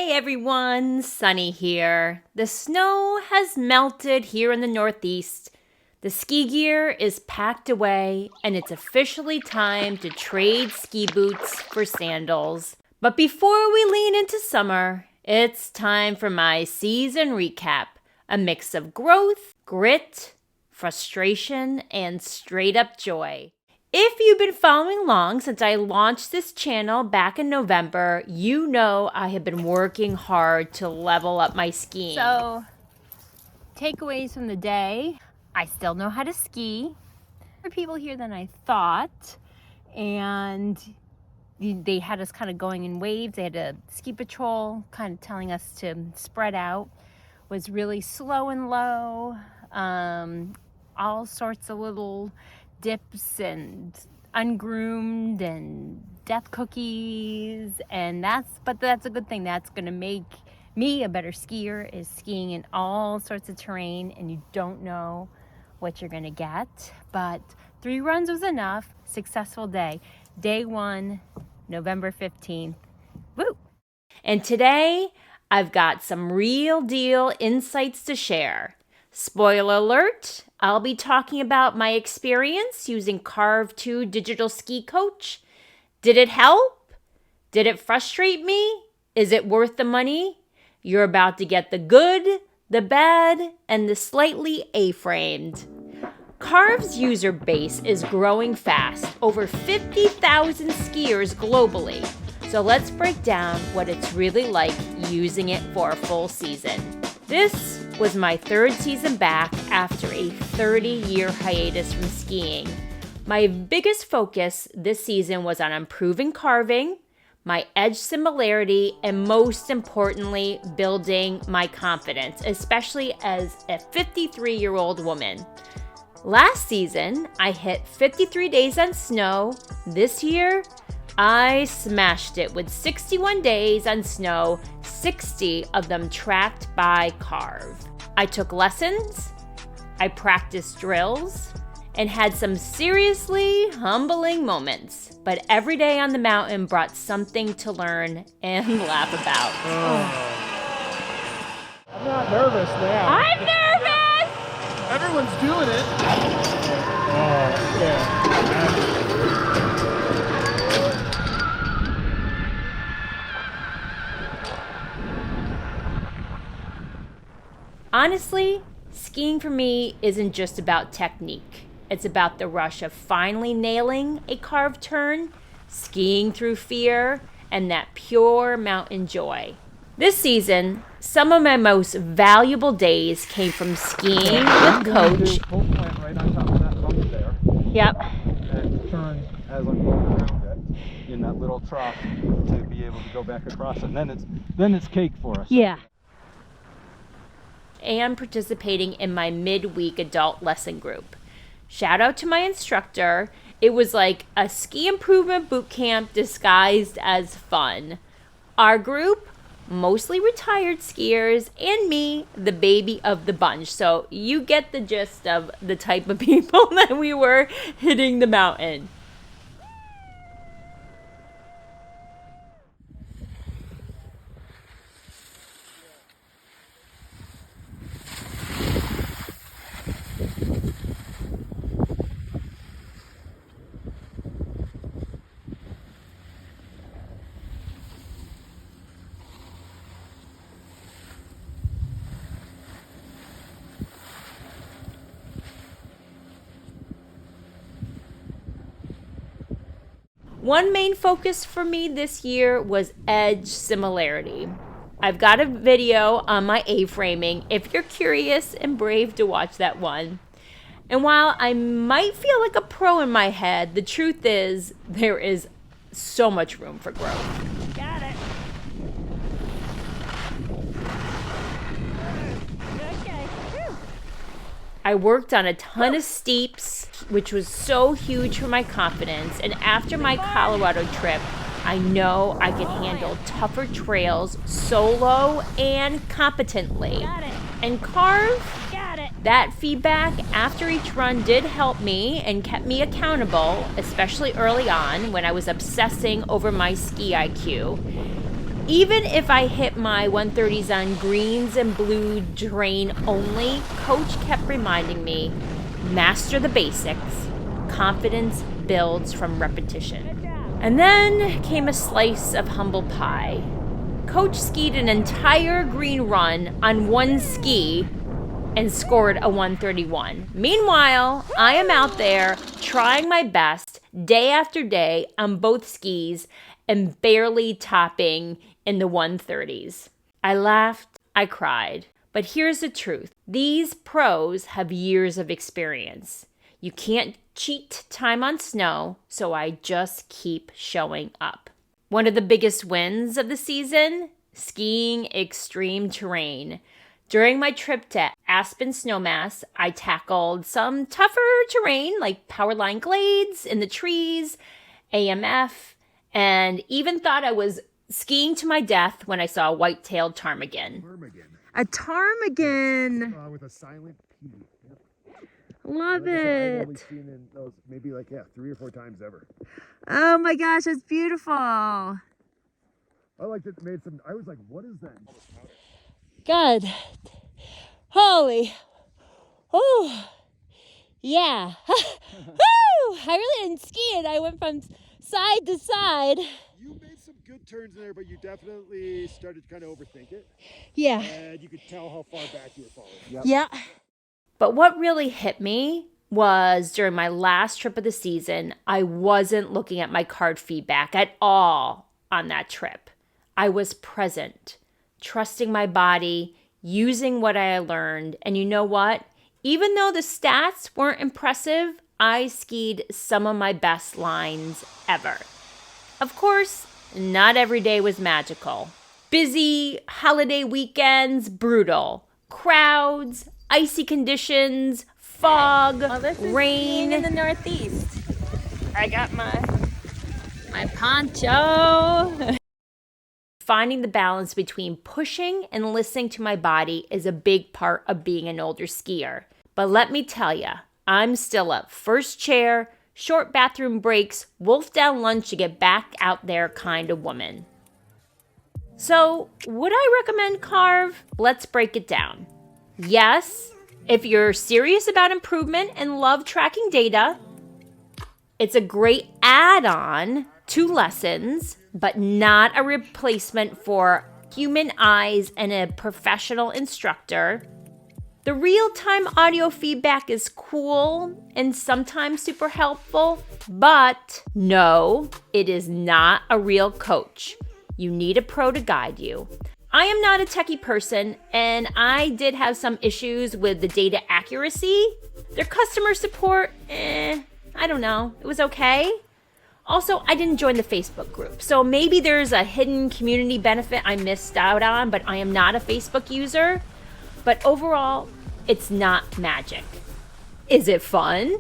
Hey everyone, Sunny here. The snow has melted here in the Northeast. The ski gear is packed away and it's officially time to trade ski boots for sandals. But before we lean into summer, it's time for my season recap. A mix of growth, grit, frustration, and straight up joy. If you've been following along since I launched this channel back in November, you know I have been working hard to level up my skiing. So, takeaways from the day. I still know how to ski. More people here than I thought. And they had us kind of going in waves. They had a ski patrol kind of telling us to spread out. Was really slow and low. All sorts of little dips and ungroomed and death cookies, and that's a good thing. That's gonna make me a better skier, is skiing in all sorts of terrain and you don't know what you're gonna get. But 3 runs was enough. Successful day. Day 1, November 15th. Woo! And today I've got some real deal insights to share. Spoiler alert, I'll be talking about my experience using Carve 2 Digital Ski Coach. Did it help? Did it frustrate me? Is it worth the money? You're about to get the good, the bad, and the slightly A-framed. Carve's user base is growing fast, over 50,000 skiers globally. So let's break down what it's really like using it for a full season. This was my 3rd season back after a 30-year hiatus from skiing. My biggest focus this season was on improving carving, my edge similarity, and most importantly, building my confidence, especially as a 53-year-old woman. Last season, I hit 53 days on snow. This year, I smashed it with 61 days on snow, 60 of them tracked by Carve. I took lessons, I practiced drills, and had some seriously humbling moments. But every day on the mountain brought something to learn and laugh about. I'm not nervous now. I'm nervous! Everyone's doing it. Yeah. Honestly, skiing for me isn't just about technique. It's about the rush of finally nailing a carved turn, skiing through fear, and that pure mountain joy. This season, some of my most valuable days came from skiing with Coach. Full plant right on top of that bump there. Yep. And turn as I'm going around it in that little trough to be able to go back across it. And then it's cake for us. Yeah. And participating in my midweek adult lesson group. Shout out to my instructor. It was like a ski improvement boot camp disguised as fun. Our group, mostly retired skiers, and me, the baby of the bunch. So you get the gist of the type of people that we were hitting the mountain. One main focus for me this year was edge similarity. I've got a video on my A-framing if you're curious and brave to watch that one. And while I might feel like a pro in my head, the truth is there is so much room for growth. Got it. Okay. Whew. I worked on a ton of steeps, which was so huge for my confidence. And after my Colorado trip, I know I can handle tougher trails solo and competently. Got it. And Carve, Got it. that feedback after each run did help me and kept me accountable, especially early on when I was obsessing over my ski IQ. Even if I hit my 130s on greens and blue terrain only, Coach kept reminding me, master the basics. Confidence builds from repetition. And then came a slice of humble pie. Coach skied an entire green run on one ski and scored a 131. Meanwhile, I am out there trying my best day after day on both skis and barely topping in the 130s. I laughed, I cried. But here's the truth. These pros have years of experience. You can't cheat time on snow, so I just keep showing up. One of the biggest wins of the season, skiing extreme terrain. During my trip to Aspen Snowmass, I tackled some tougher terrain like powerline glades in the trees, AMF, and even thought I was skiing to my death when I saw a white-tailed ptarmigan. A ptarmigan! With a silent P. Yep. Love Like I said, I've it. only seen in those maybe 3 or 4 times ever. Oh my gosh, that's beautiful. I liked it. I was like, what is that? God. Holy. Oh. Yeah. Woo! I really didn't ski it. I went from side to side. You made some good turns there, but you definitely started to kind of overthink it. Yeah. And you could tell how far back you were falling. Yep. Yeah. But what really hit me was during my last trip of the season, I wasn't looking at my card feedback at all on that trip. I was present, trusting my body, using what I learned. And you know what? Even though the stats weren't impressive, I skied some of my best lines ever. Of course, not every day was magical. Busy holiday weekends, brutal. Crowds, icy conditions, fog, rain. In the Northeast. I got my poncho. Finding the balance between pushing and listening to my body is a big part of being an older skier. But let me tell you, I'm still up first chair, short bathroom breaks, wolf down lunch to get back out there kind of woman. So, would I recommend Carve? Let's break it down. Yes, if you're serious about improvement and love tracking data, it's a great add-on to lessons, but not a replacement for human eyes and a professional instructor. The real-time audio feedback is cool and sometimes super helpful, but no, it is not a real coach. You need a pro to guide you. I am not a techie person, and I did have some issues with the data accuracy. Their customer support, I don't know. It was okay. Also, I didn't join the Facebook group, so maybe there's a hidden community benefit I missed out on, but I am not a Facebook user. But overall, it's not magic. Is it fun?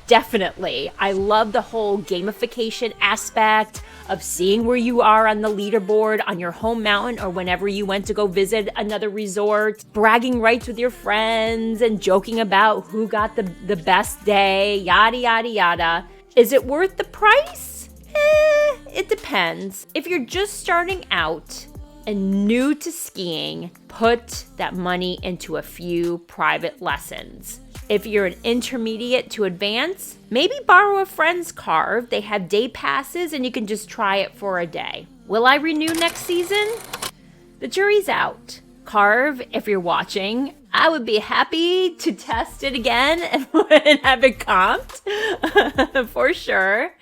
Definitely. I love the whole gamification aspect of seeing where you are on the leaderboard on your home mountain or whenever you went to go visit another resort, bragging rights with your friends and joking about who got the best day, yada, yada, yada. Is it worth the price? It depends. If you're just starting out and new to skiing, put that money into a few private lessons. If you're an intermediate to advanced, maybe borrow a friend's Carve. They have day passes and you can just try it for a day. Will I renew next season? The jury's out. Carve, if you're watching, I would be happy to test it again and have it comped for sure.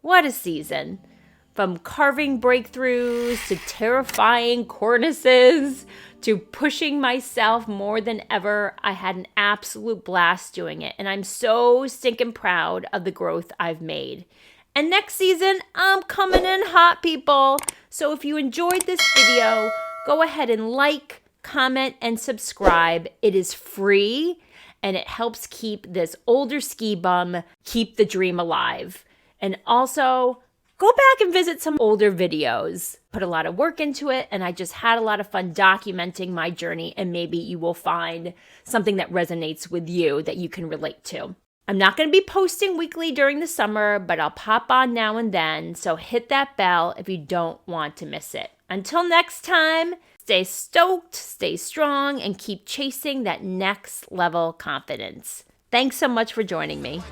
What a season. From carving breakthroughs to terrifying cornices to pushing myself more than ever, I had an absolute blast doing it. And I'm so stinking proud of the growth I've made. And next season, I'm coming in hot, people. So if you enjoyed this video, go ahead and like, comment, and subscribe. It is free, and it helps keep this older ski bum keep the dream alive. And also, go back and visit some older videos. Put a lot of work into it, and I just had a lot of fun documenting my journey, and maybe you will find something that resonates with you that you can relate to. I'm not going to be posting weekly during the summer, but I'll pop on now and then, so hit that bell if you don't want to miss it. Until next time, stay stoked, stay strong, and keep chasing that next level confidence. Thanks so much for joining me.